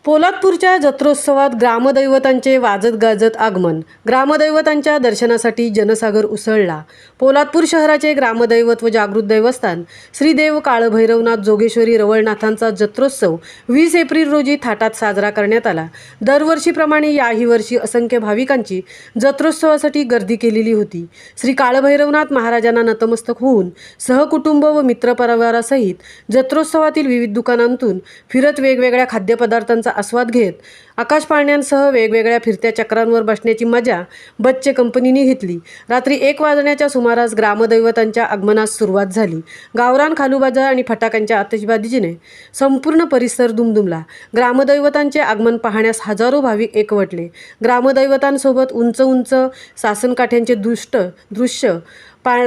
पोलादपूरच्या जत्रोत्सवात ग्रामदैवतांचे वाजत गाजत आगमन. ग्रामदैवतांच्या दर्शनासाठी जनसागर उसळला. पोलादपूर शहराचे ग्रामदैवत व जागृत देवस्थान श्री देव काळभैरवनाथ जोगेश्वरी रवळनाथांचा जत्रोत्सव 20 एप्रिल रोजी थाटात साजरा करण्यात आला. दरवर्षीप्रमाणे याही वर्षी असंख्य भाविकांची जत्रोत्सवासाठी गर्दी केलेली होती. श्री काळभैरवनाथ महाराजांना नतमस्तक होऊन सहकुटुंब व मित्रपरिवारासहित जत्रोत्सवातील विविध दुकानांतून फिरत वेगवेगळ्या खाद्यपदार्थांचा आस्वाद घेत आकाश पाळण्यांसह वेगवेगळ्या फिरत्या चक्रांवर बसण्याची मजा बच्चे कंपनीने घेतली. रात्री 1 वाजण्याच्या सुमारास ग्रामदैवतांच्या आगमनास सुरुवात झाली. गावरान खालूबाजा आणि फटाक्यांच्या आतिषबाजीने संपूर्ण परिसर दुमदुमला. ग्रामदैवतांचे आगमन पाहण्यास हजारो भाविक एकवटले. ग्रामदैवतांसोबत उंच उंच सासनकाठ्यांचे दृश्य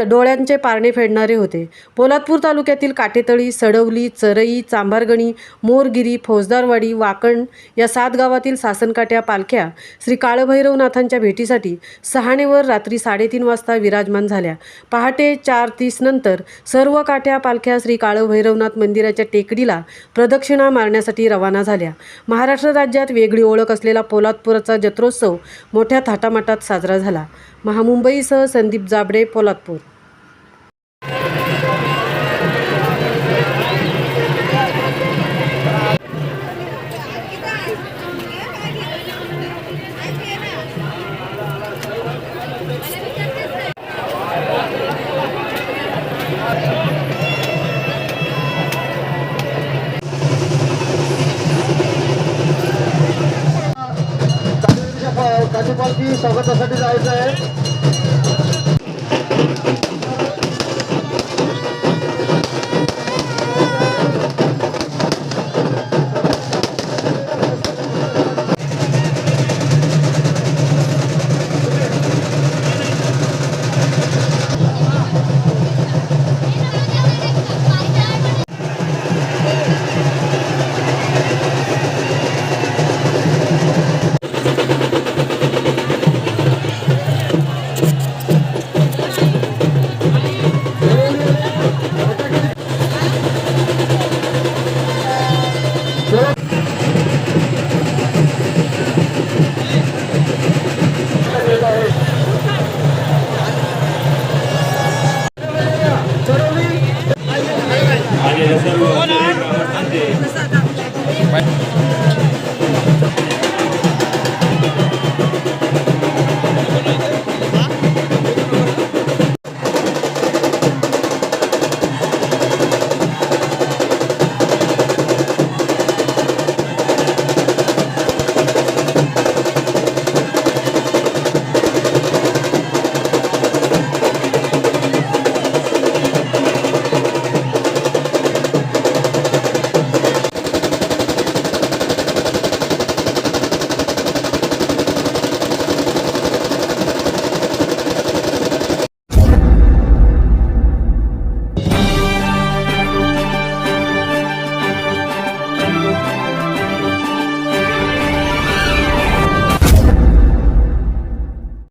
डोळ्यांचे पारणे फेडणारे होते. पोलादपूर तालुक्यातील काटेतळी, सडवली, चरई, चांभारगणी, मोरगिरी, फौजदारवाडी, वाकण या 7 गावातील सासनकाठ्या पालख्या श्री काळभैरवनाथांच्या भेटीसाठी सहाणेवर रात्री 3:30 वाजता विराजमान झाल्या. पहाटे 4:30 नंतर सर्व काठ्या पालख्या श्री काळभैरवनाथ मंदिराच्या टेकडीला प्रदक्षिणा मारण्यासाठी रवाना झाल्या. महाराष्ट्र राज्यात वेगळी ओळख असलेला पोलादपूरचा जत्रोत्सव मोठ्या थाटामाटात साजरा झाला. महामुंबईसह संदीप जाबडे, पोलादपूर. काठी पालखी स्वागतासाठी जायचं आहे.